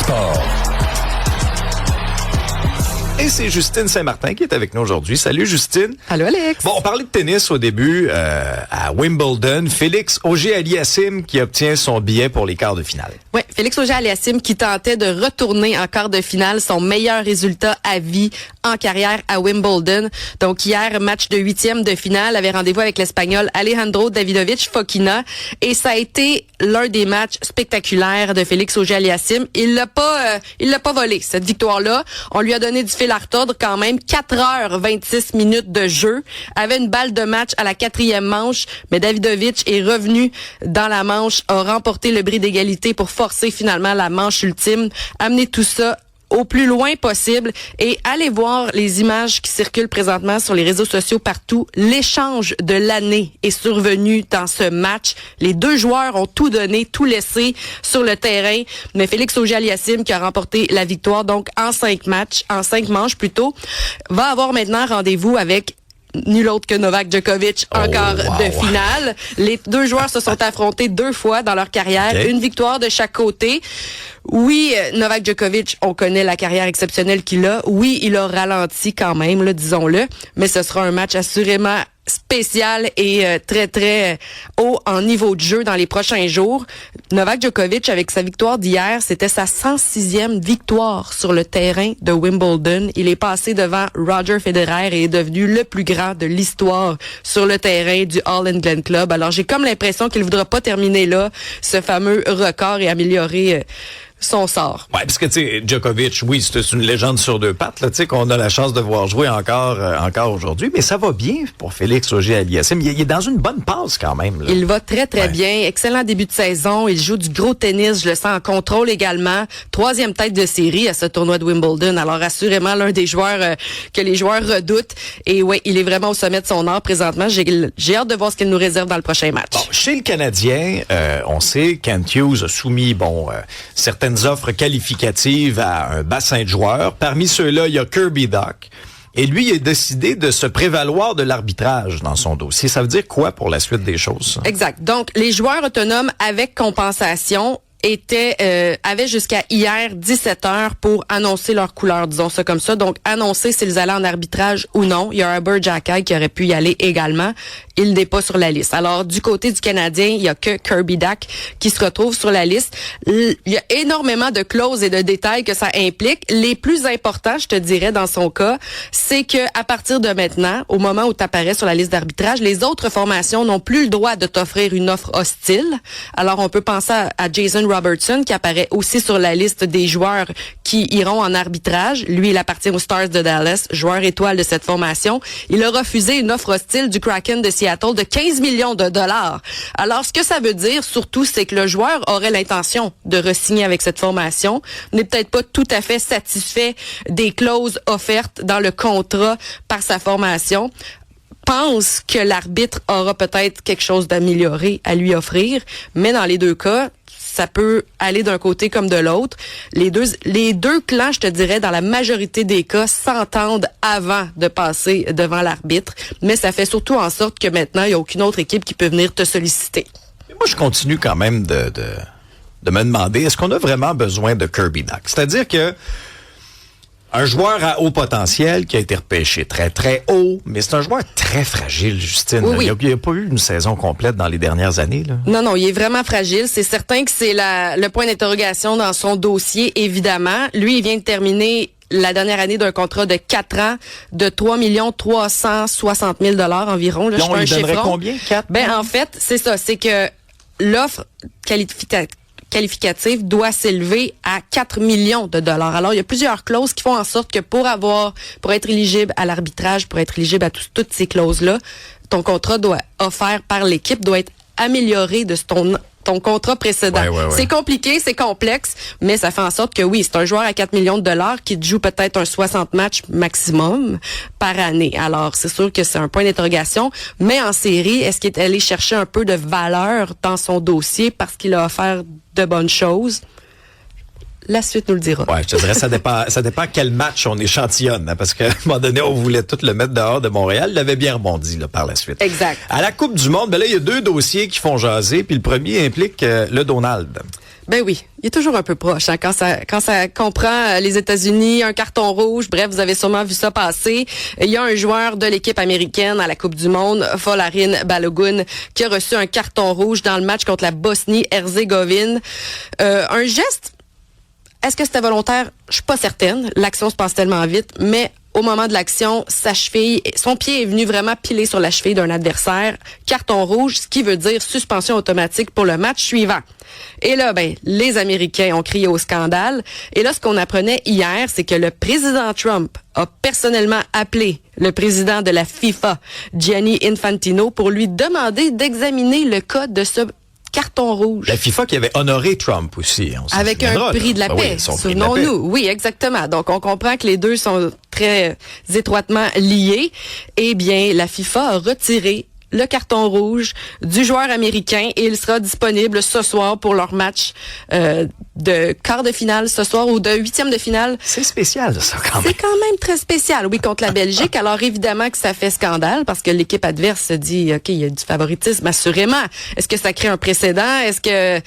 sport. Et c'est Justine Saint-Martin qui est avec nous aujourd'hui. Salut Justine. Allô Alex. Bon, on parlait de tennis au début à Wimbledon. Félix Auger-Aliassime qui obtient son billet pour les quarts de finale. Oui, Félix Auger-Aliassime qui tentait de retourner en quart de finale, son meilleur résultat à vie en carrière à Wimbledon. Donc hier, match de 8e de finale, avait rendez-vous avec l'Espagnol Alejandro Davidovich Fokina et ça a été l'un des matchs spectaculaires de Félix Auger-Aliassime. Il l'a pas volé cette victoire-là. On lui a donné du fil à retordre quand même. 4h26 minutes de jeu. Avait une balle de match à la 4e manche, mais Davidovich est revenu dans la manche, a remporté le bris d'égalité pour forcer finalement la manche ultime, amener tout ça au plus loin possible et allez voir les images qui circulent présentement sur les réseaux sociaux partout. L'échange de l'année est survenu dans ce match. Les deux joueurs ont tout donné, tout laissé sur le terrain. Mais Félix Auger-Aliassime qui a remporté la victoire donc en 5 manches plutôt, va avoir maintenant rendez-vous avec nul autre que Novak Djokovic en quart de finale. Les deux joueurs se sont affrontés 2 fois dans leur carrière, une victoire de chaque côté. Oui, Novak Djokovic, on connaît la carrière exceptionnelle qu'il a. Oui, il a ralenti quand même, là, disons-le, mais ce sera un match assurément spécial et très, très haut en niveau de jeu dans les prochains jours. Novak Djokovic, avec sa victoire d'hier, c'était sa 106e victoire sur le terrain de Wimbledon. Il est passé devant Roger Federer et est devenu le plus grand de l'histoire sur le terrain du All England Club. Alors, j'ai comme l'impression qu'il ne voudra pas terminer là ce fameux record et améliorer son sort. Ouais, parce que tu sais, Djokovic, oui, c'est une légende sur 2 pattes, là, tu sais, qu'on a la chance de voir jouer encore aujourd'hui, mais ça va bien pour Félix Auger-Aliassime. Il est dans une bonne passe quand même, là. Il va très, très bien. Excellent début de saison. Il joue du gros tennis. Je le sens en contrôle également. 3e tête de série à ce tournoi de Wimbledon. Alors, assurément, l'un des joueurs que les joueurs redoutent. Et ouais, il est vraiment au sommet de son art présentement. J'ai hâte de voir ce qu'il nous réserve dans le prochain match. Bon, chez le Canadien, on sait Kent Hughes a soumis, certaines offres qualificatives à un bassin de joueurs. Parmi ceux-là, il y a Kirby Dach. Et lui, il a décidé de se prévaloir de l'arbitrage dans son dossier. Ça veut dire quoi pour la suite des choses? Exact. Donc, les joueurs autonomes avec compensation avaient jusqu'à hier 17h pour annoncer leur couleur, disons ça comme ça. Donc, annoncer s'ils allaient en arbitrage ou non. Il y a Arbor Xhekaj qui aurait pu y aller également. Il n'est pas sur la liste. Alors, du côté du Canadien, il y a que Kirby Dach qui se retrouve sur la liste. Il y a énormément de clauses et de détails que ça implique. Les plus importants, je te dirais, dans son cas, c'est que à partir de maintenant, au moment où tu apparais sur la liste d'arbitrage, les autres formations n'ont plus le droit de t'offrir une offre hostile. Alors, on peut penser à Jason Robertson, qui apparaît aussi sur la liste des joueurs qui iront en arbitrage. Lui, il appartient aux Stars de Dallas, joueur étoile de cette formation. Il a refusé une offre hostile du Kraken de Seattle de 15 millions de dollars. Alors, ce que ça veut dire, surtout, c'est que le joueur aurait l'intention de re-signer avec cette formation, n'est peut-être pas tout à fait satisfait des clauses offertes dans le contrat par sa formation, pense que l'arbitre aura peut-être quelque chose d'amélioré à lui offrir, mais dans les deux cas, ça peut aller d'un côté comme de l'autre. Les deux clans, je te dirais, dans la majorité des cas, s'entendent avant de passer devant l'arbitre, mais ça fait surtout en sorte que maintenant, il n'y a aucune autre équipe qui peut venir te solliciter. Mais moi, je continue quand même de me demander, est-ce qu'on a vraiment besoin de Kirby Dach? C'est-à-dire que un joueur à haut potentiel qui a été repêché très, très haut, mais c'est un joueur très fragile, Justine. Oui. Il n'y a pas eu une saison complète dans les dernières années, là. Non, il est vraiment fragile. C'est certain que c'est le point d'interrogation dans son dossier, évidemment. Lui, il vient de terminer la dernière année d'un contrat de 4 ans de 3 360 000 $ environ. Là, on lui donnerait combien? 4? En fait, c'est ça. C'est que l'offre qualificative doit s'élever à 4 millions de dollars. Alors, il y a plusieurs clauses qui font en sorte que pour être éligible à l'arbitrage, pour être éligible à toutes ces clauses-là, ton contrat offert par l'équipe doit être amélioré de ton contrat précédent. Ouais. C'est compliqué, c'est complexe, mais ça fait en sorte que oui, c'est un joueur à 4 millions de dollars qui joue peut-être un 60 matchs maximum par année. Alors, c'est sûr que c'est un point d'interrogation, mais en série, est-ce qu'il est allé chercher un peu de valeur dans son dossier parce qu'il a offert de bonnes choses? La suite nous le dira. Ouais, je te dirais, ça dépend quel match on échantillonne, hein, parce qu'à un moment donné, on voulait tout le mettre dehors de Montréal. Il avait bien rebondi, là, par la suite. Exact. À la Coupe du Monde, là, il y a 2 dossiers qui font jaser, puis le premier implique le Donald. Ben oui, il est toujours un peu proche quand ça comprend les États-Unis, un carton rouge. Bref, vous avez sûrement vu ça passer. Il y a un joueur de l'équipe américaine à la Coupe du Monde, Folarin Balogun, qui a reçu un carton rouge dans le match contre la Bosnie-Herzégovine. Un geste. Est-ce que c'était volontaire? Je suis pas certaine. L'action se passe tellement vite, mais au moment de l'action, son pied est venu vraiment piler sur la cheville d'un adversaire. Carton rouge, ce qui veut dire suspension automatique pour le match suivant. Et là, les Américains ont crié au scandale. Et là, ce qu'on apprenait hier, c'est que le président Trump a personnellement appelé le président de la FIFA, Gianni Infantino, pour lui demander d'examiner le cas de ce carton rouge. La FIFA qui avait honoré Trump aussi. Avec un prix de la paix, souvenons-nous. Oui, exactement. Donc, on comprend que les deux sont très étroitement liés. Eh bien, la FIFA a retiré le carton rouge du joueur américain et il sera disponible ce soir pour leur match de quart de finale ce soir ou de huitième de finale. C'est spécial, ça, quand même. C'est quand même très spécial, oui, contre la Belgique. Alors, évidemment que ça fait scandale parce que l'équipe adverse se dit, OK, il y a du favoritisme, assurément. Est-ce que ça crée un précédent? Est-ce que...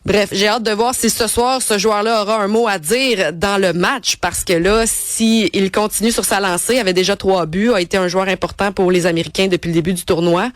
Bref, j'ai hâte de voir si ce soir, ce joueur-là aura un mot à dire dans le match parce que là, si il continue sur sa lancée, avait déjà 3 buts, a été un joueur important pour les Américains depuis le début du tournoi,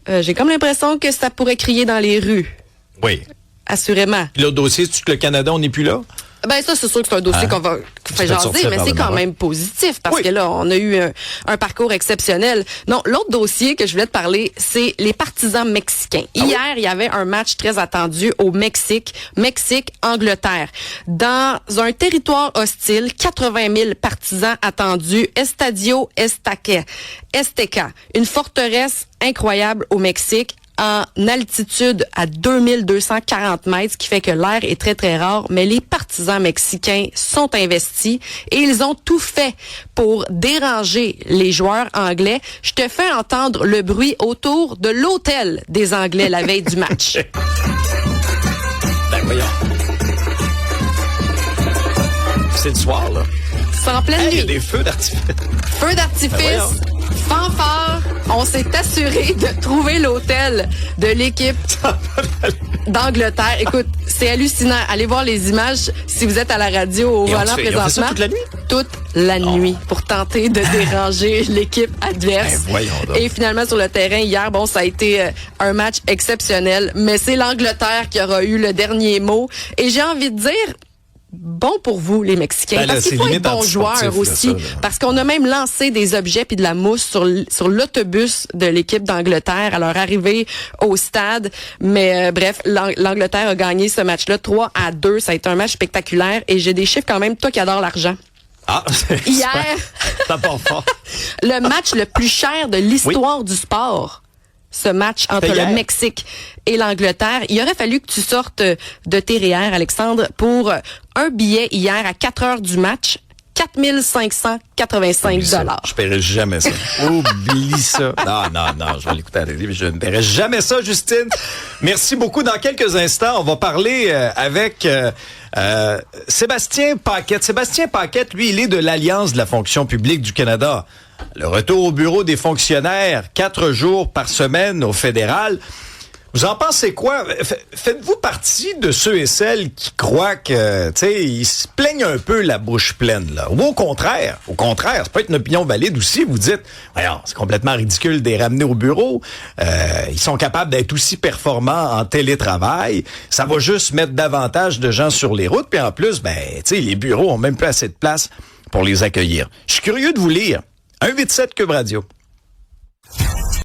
j'ai comme l'impression que ça pourrait crier dans les rues. Oui. Assurément. Puis l'autre dossier, c'est que le Canada, on n'est plus là? Ben ça, c'est sûr que c'est un dossier qu'on va faire jaser, mais c'est quand même positif parce que là, on a eu un parcours exceptionnel. Non, l'autre dossier que je voulais te parler, c'est les partisans mexicains. Hier, il y avait un match très attendu au Mexique, Mexique-Angleterre. Dans un territoire hostile, 80 000 partisans attendus, Estadio Azteca, une forteresse incroyable au Mexique, en altitude à 2240 mètres, ce qui fait que l'air est très, très rare. Mais les partisans mexicains sont investis et ils ont tout fait pour déranger les joueurs anglais. Je te fais entendre le bruit autour de l'hôtel des Anglais la veille du match. Ben voyons. C'est le soir, là. C'est en pleine nuit. Il y a des feux d'artifice. Feux d'artifice, fanfare. On s'est assuré de trouver l'hôtel de l'équipe d'Angleterre. Écoute, c'est hallucinant. Allez voir les images si vous êtes à la radio au volant présentement. Ils ont fait ça toute la nuit? Toute la nuit pour tenter de déranger l'équipe adverse. Voyons donc. Et finalement, sur le terrain, hier, ça a été un match exceptionnel. Mais c'est l'Angleterre qui aura eu le dernier mot. Et j'ai envie de dire... Bon pour vous, les Mexicains. Parce qu'il faut être bons joueurs aussi. Parce qu'on a même lancé des objets puis de la mousse sur l'autobus de l'équipe d'Angleterre à leur arrivée au stade. Mais bref, l'Angleterre a gagné ce match-là 3-2. Ça a été un match spectaculaire. Et j'ai des chiffres quand même, toi qui adores l'argent. Ah, hier, ça part fort. Le match le plus cher de l'histoire du sport. Ce match entre le Mexique et l'Angleterre. Il aurait fallu que tu sortes de tes REER, Alexandre, pour un billet hier à 4 heures du match. 4 585 $. Je paierai jamais ça. Oublie ça. Non, je vais l'écouter à la télé, mais je ne paierai jamais ça, Justine. Merci beaucoup. Dans quelques instants, on va parler avec Sébastien Paquette. Sébastien Paquette, lui, il est de l'Alliance de la fonction publique du Canada. Le retour au bureau des fonctionnaires, 4 jours par semaine au fédéral. Vous en pensez quoi? Faites-vous partie de ceux et celles qui croient que, ils se plaignent un peu la bouche pleine, là? Ou au contraire, ça peut être une opinion valide aussi. Vous dites, voyons, c'est complètement ridicule de les ramener au bureau. Ils sont capables d'être aussi performants en télétravail. Ça va juste mettre davantage de gens sur les routes. Puis en plus, les bureaux ont même plus assez de place pour les accueillir. Je suis curieux de vous lire. 187 Cube Radio.